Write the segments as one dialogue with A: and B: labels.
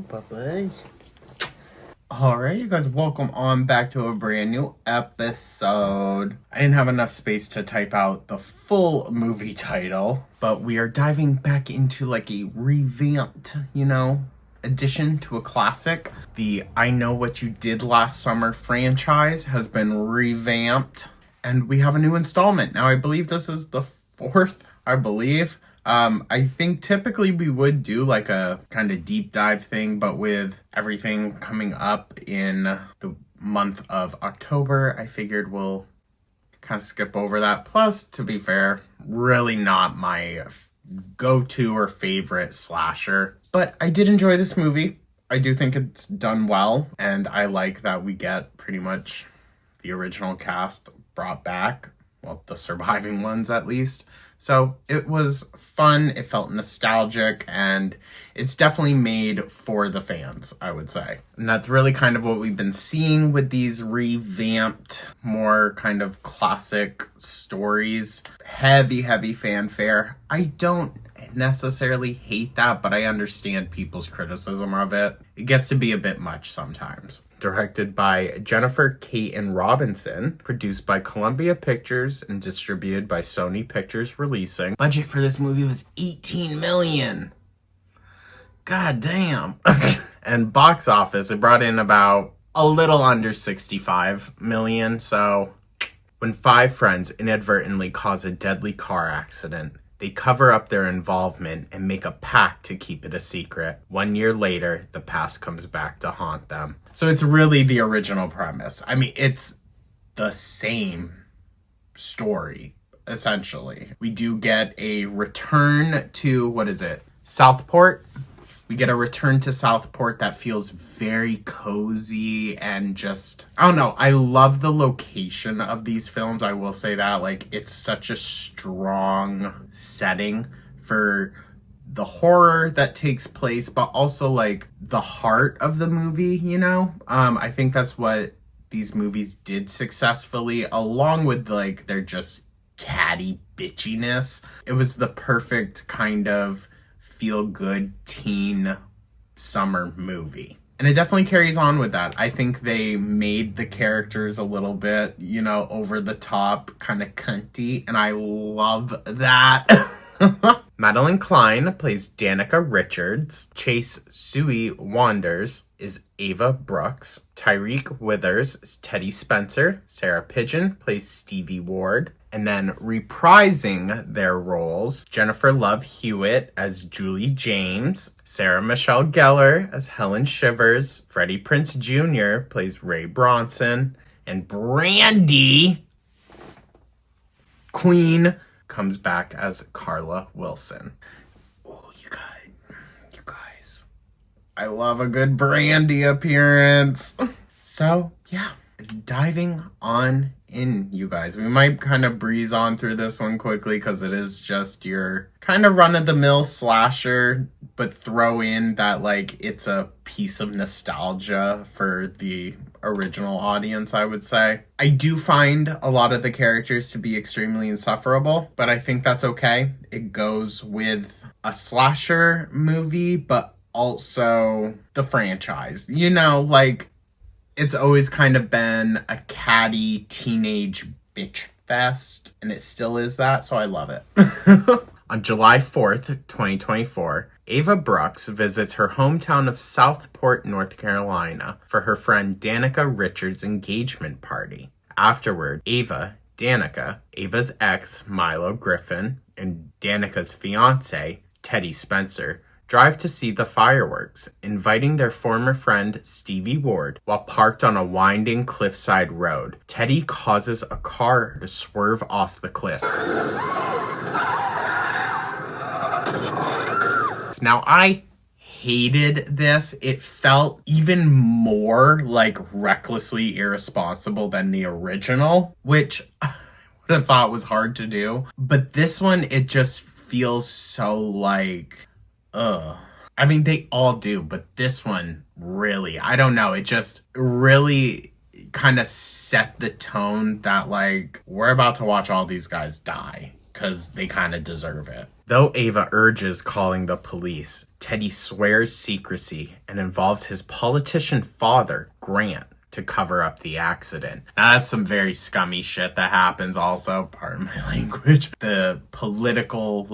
A: Papas. Alright, you guys, welcome on back to a brand new episode. I didn't have enough space to type out the full movie title, but we are diving back into like a revamped, addition to a classic. The I Know What You Did Last Summer franchise has been revamped, and we have a new installment. Now, I believe this is the fourth, I think typically we would do like a kind of deep dive thing, but with everything coming up in the month of October, I figured we'll kind of skip over that. Plus, to be fair, really not my go-to or favorite slasher. But I did enjoy this movie. I do think it's done well, and I like that we get pretty much the original cast brought back. Well, the surviving ones at least. So it was fun, it felt nostalgic, and it's definitely made for the fans, I would say. And that's really kind of what we've been seeing with these revamped, more kind of classic stories. Heavy fanfare. I don't necessarily hate that, but I understand people's criticism of it. It gets to be a bit much sometimes. Directed by Jennifer Kaytin Robinson, produced by Columbia Pictures, and distributed by Sony Pictures Releasing. Budget for this movie was $18 million. God damn. And box office, it brought in about a little under $65 million. So when five friends inadvertently cause a deadly car accident, they cover up their involvement and make a pact to keep it a secret. 1 year later, the past comes back to haunt them. So it's really the original premise. I mean, it's the same story, essentially. We do get a return to, Southport. We get a return to Southport that feels very cozy and just, I don't know. I love the location of these films. I will say that, it's such a strong setting for the horror that takes place, but also the heart of the movie, I think that's what these movies did successfully, along with their just catty bitchiness. It was the perfect kind of feel-good teen summer movie. And it definitely carries on with that. I think they made the characters a little bit, over the top, kind of cunty, and I love that. Madeline Klein plays Danica Richards. Chase Sui Wanders is Ava Brooks. Tyreek Withers is Teddy Spencer. Sarah Pigeon plays Stevie Ward. And then reprising their roles, Jennifer Love Hewitt as Julie James, Sarah Michelle Gellar as Helen Shivers, Freddie Prinze Jr. plays Ray Bronson, and Brandy Queen comes back as Carla Wilson. Oh, you guys, I love a good Brandy appearance. So, yeah, diving on in, you guys. We might kind of breeze on through this one quickly because it is just your kind of run-of-the-mill slasher, but throw in that it's a piece of nostalgia for the original audience, I would say. I do find a lot of the characters to be extremely insufferable, but I think that's okay. It goes with a slasher movie, but also the franchise. It's always kind of been a catty teenage bitch fest, and it still is that, so I love it. On July 4th, 2024, Ava Brooks visits her hometown of Southport, North Carolina for her friend Danica Richards' engagement party. Afterward, Danica, Ava's ex, Milo Griffin, and Danica's fiance, Teddy Spencer, drive to see the fireworks, inviting their former friend Stevie Ward. While parked on a winding cliffside road, Teddy causes a car to swerve off the cliff. Now, I hated this. It felt even more recklessly irresponsible than the original, which I would have thought was hard to do. But this one, it just feels so I mean, they all do, but this one really, I don't know. It just really kind of set the tone that we're about to watch all these guys die because they kind of deserve it. Though Ava urges calling the police, Teddy swears secrecy and involves his politician father, Grant, to cover up the accident. Now, that's some very scummy shit that happens also, pardon my language. The political,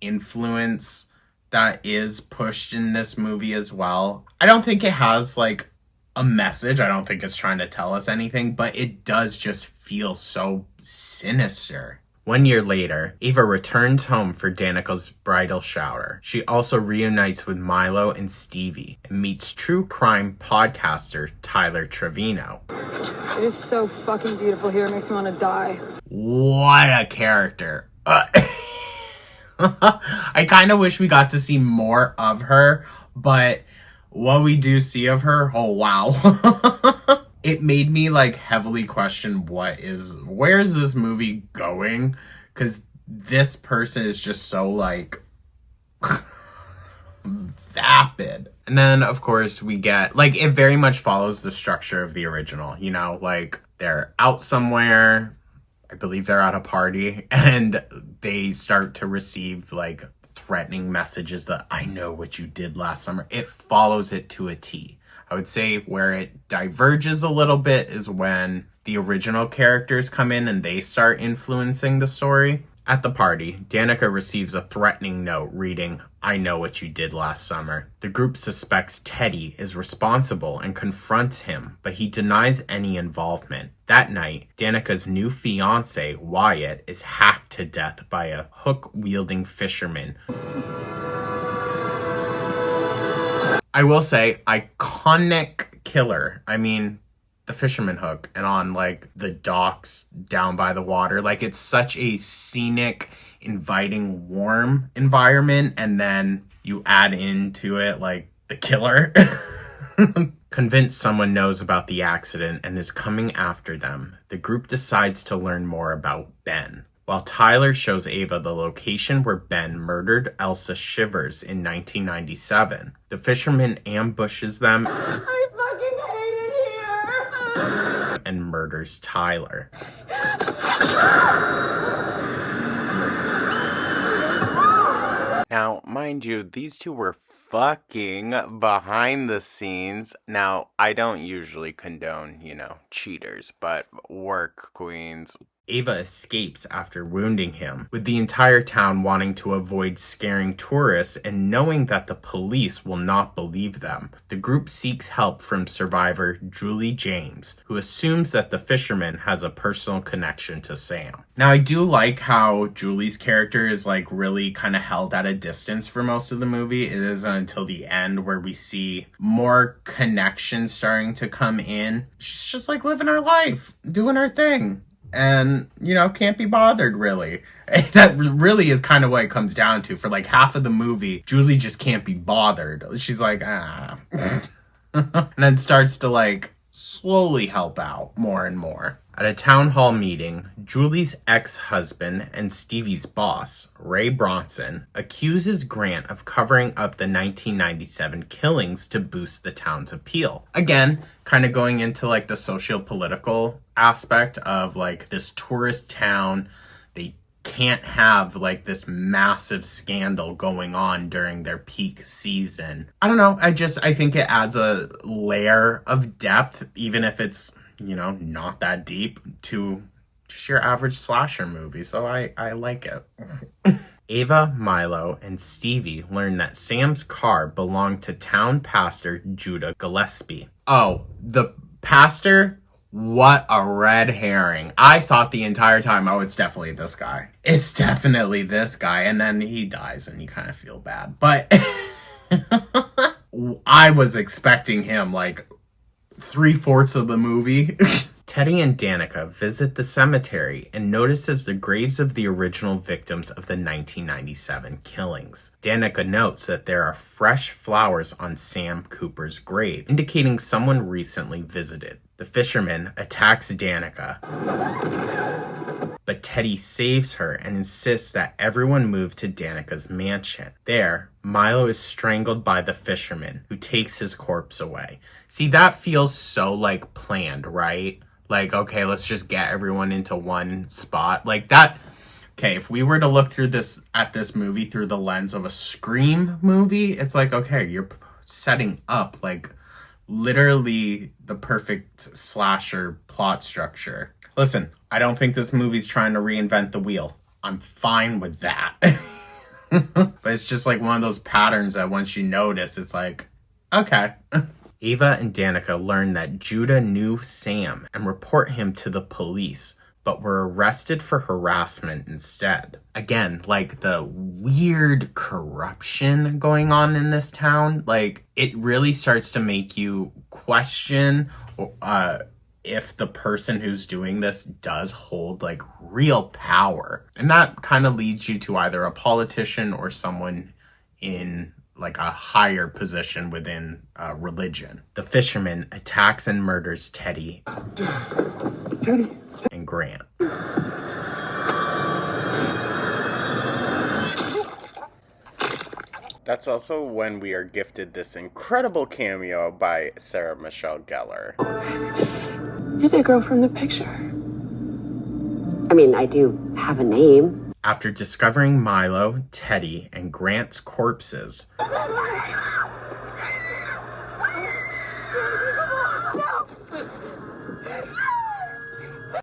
A: influence that is pushed in this movie as well. I don't think it has, a message. I don't think it's trying to tell us anything, but it does just feel so sinister. 1 year later, Ava returns home for Danica's bridal shower. She also reunites with Milo and Stevie and meets true crime podcaster Tyler Trevino.
B: It is so fucking beautiful here. It makes me want to die.
A: What a character. I kind of wish we got to see more of her, but what we do see of her, oh wow. It made me heavily question where is this movie going? Because this person is just so vapid. And then of course we get it very much follows the structure of the original, they're out somewhere, I believe they're at a party, and they start to receive threatening messages that I know what you did last summer. It follows it to a T. I would say where it diverges a little bit is when the original characters come in and they start influencing the story. At the party, Danica receives a threatening note reading, "I know what you did last summer." The group suspects Teddy is responsible and confronts him, but he denies any involvement. That night, Danica's new fiancé, Wyatt, is hacked to death by a hook-wielding fisherman. I will say, iconic killer. I mean, the fisherman hook and on the docks down by the water. It's such a scenic, inviting, warm environment. And then you add into it the killer. Convinced someone knows about the accident and is coming after them, the group decides to learn more about Ben. While Tyler shows Ava the location where Ben murdered Elsa Shivers in 1997, the fisherman ambushes them and murders Tyler. Now, mind you, these two were fucking behind the scenes. Now, I don't usually condone, cheaters, but work queens. Ava escapes after wounding him, with the entire town wanting to avoid scaring tourists and knowing that the police will not believe them. The group seeks help from survivor Julie James, who assumes that the fisherman has a personal connection to Sam. Now, I do like how Julie's character is really kind of held at a distance for most of the movie. It isn't until the end where we see more connections starting to come in. She's just living her life, doing her thing. And, can't be bothered, really. That really is kind of what it comes down to. For, half of the movie, Julie just can't be bothered. She's and then starts to, slowly help out more and more. At a town hall meeting, Julie's ex-husband and Stevie's boss, Ray Bronson, accuses Grant of covering up the 1997 killings to boost the town's appeal. Again, kind of going into the socio-political aspect of this tourist town. They can't have this massive scandal going on during their peak season. I don't know. I think it adds a layer of depth, even if it's not that deep, to just your average slasher movie. So I like it. Ava, Milo, and Stevie learn that Sam's car belonged to town pastor Judah Gillespie. Oh, the pastor? What a red herring. I thought the entire time, it's definitely this guy. It's definitely this guy. And then he dies and you kind of feel bad. But I was expecting him 3/4 of the movie. Teddy and Danica visit the cemetery and notices the graves of the original victims of the 1997 killings. Danica notes that there are fresh flowers on Sam Cooper's grave, indicating someone recently visited. The fisherman attacks Danica, but Teddy saves her and insists that everyone move to Danica's mansion. There, Milo is strangled by the fisherman, who takes his corpse away. See, that feels so planned, right? Okay, let's just get everyone into one spot. That okay, if we were to look at this movie through the lens of a Scream movie, it's like, okay, you're setting up like literally the perfect slasher plot structure. Listen, I don't think this movie's trying to reinvent the wheel. I'm fine with that. But it's just like one of those patterns that once you notice, it's like, okay. Ava and Danica learn that Judah knew Sam and report him to the police, but were arrested for harassment instead. Again, like the weird corruption going on in this town, like it really starts to make you question if the person who's doing this does hold like real power. And that kind of leads you to either a politician or someone in like a higher position within religion. The fisherman attacks and murders Teddy and Grant. That's also when we are gifted this incredible cameo by Sarah Michelle Gellar.
B: You're the girl from the picture.
C: I mean, I do have a name.
A: After discovering Milo, Teddy, and Grant's corpses,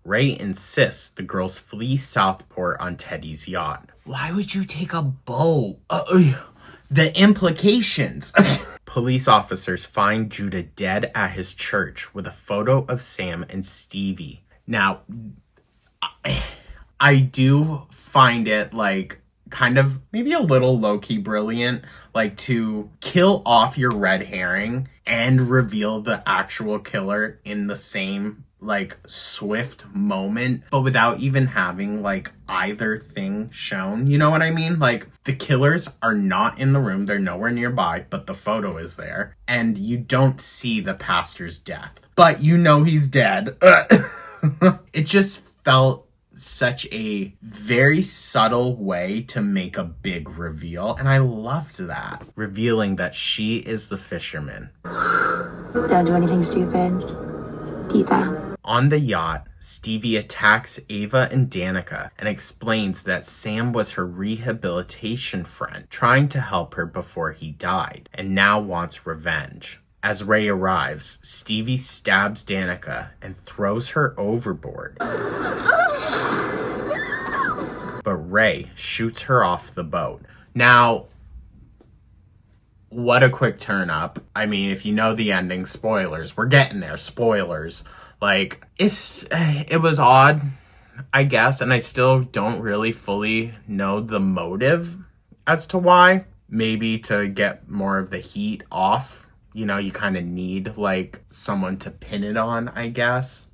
A: Ray insists the girls flee Southport on Teddy's yacht. Why would you take a boat? The implications. Police officers find Judah dead at his church with a photo of Sam and Stevie. Now, I do find it like kind of maybe a little low-key brilliant, like to kill off your red herring and reveal the actual killer in the same like swift moment, but without even having like either thing shown. You know what I mean? Like the killers are not in the room, they're nowhere nearby, but the photo is there, and you don't see the pastor's death, but you know he's dead. It just felt such a very subtle way to make a big reveal, and I loved that. Revealing that she is the fisherman.
D: Don't do anything stupid. Diva.
A: On the yacht, Stevie attacks Ava and Danica and explains that Sam was her rehabilitation friend, trying to help her before he died, and now wants revenge. As Ray arrives, Stevie stabs Danica and throws her overboard. But Ray shoots her off the boat. Now, what a quick turn up. I mean, if you know the ending, spoilers. We're getting there, spoilers. Like, it was odd, I guess, and I still don't really fully know the motive as to why. Maybe to get more of the heat off. You know, you kind of need, like, someone to pin it on, I guess.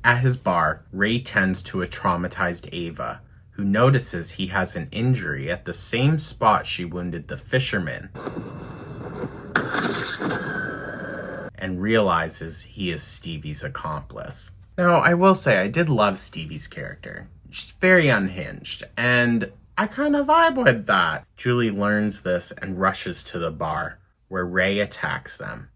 A: At his bar, Ray tends to a traumatized Ava, who notices he has an injury at the same spot she wounded the fisherman, and realizes he is Stevie's accomplice. Now, I will say, I did love Stevie's character. She's very unhinged, and I kind of vibe with that. Julie learns this and rushes to the bar, where Ray attacks them.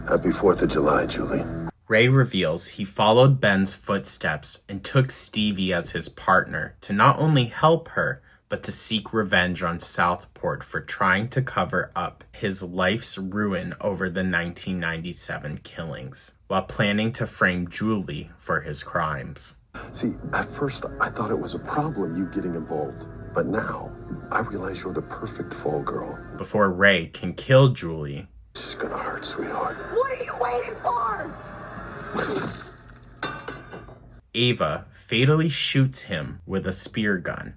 E: Happy 4th of July, Julie.
A: Ray reveals he followed Ben's footsteps and took Stevie as his partner to not only help her, but to seek revenge on Southport for trying to cover up his life's ruin over the 1997 killings, while planning to frame Julie for his crimes.
E: See, at first I thought it was a problem you getting involved, but now I realize you're the perfect fall girl.
A: Before Ray can kill Julie,
E: This is gonna hurt, sweetheart.
C: What are you waiting for?
A: Ava fatally shoots him with a spear gun.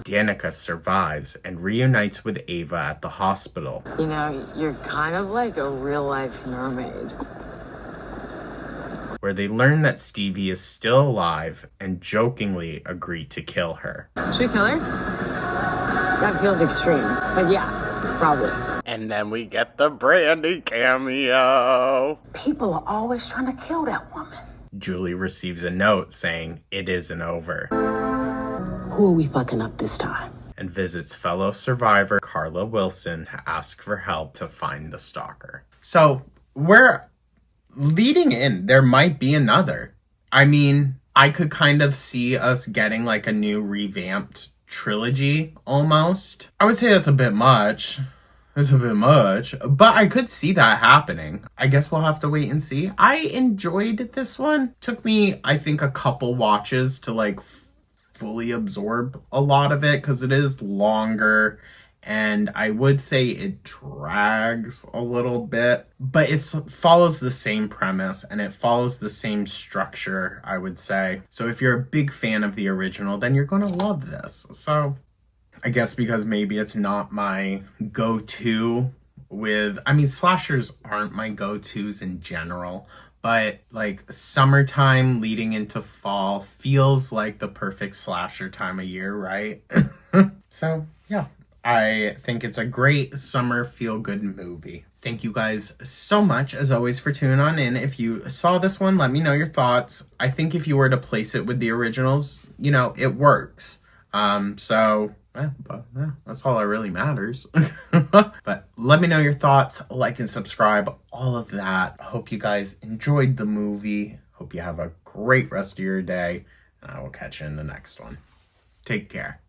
A: Danica survives and reunites with Ava at the hospital.
F: You know, you're kind of like a real-life mermaid.
A: Where they learn that Stevie is still alive and jokingly agree to kill her.
B: Should we kill her?
F: That feels extreme, but yeah, probably.
A: And then we get the Brandy cameo.
C: People are always trying to kill that woman.
A: Julie receives a note saying it isn't over,
C: Who are we fucking up this time?
A: and visits fellow survivor Carla Wilson to ask for help to find the stalker. So we're leading in, there might be another. I mean, I could kind of see us getting like a new revamped trilogy almost. I would say that's a bit much. It's a bit much, but I could see that happening. I guess we'll have to wait and see. I enjoyed this one. Took me, I think, a couple watches to like fully absorb a lot of it because it is longer. And I would say it drags a little bit, but it follows the same premise and it follows the same structure, I would say. So if you're a big fan of the original, then you're going to love this. So I guess because maybe it's not my go-to I mean, slashers aren't my go-tos in general, but like summertime leading into fall feels like the perfect slasher time of year, right? So yeah. I think it's a great summer feel-good movie. Thank you guys so much, as always, for tuning on in. If you saw this one, let me know your thoughts. I think if you were to place it with the originals, you know, it works. That's all that really matters. But let me know your thoughts, like and subscribe, all of that. Hope you guys enjoyed the movie. Hope you have a great rest of your day. And I will catch you in the next one. Take care.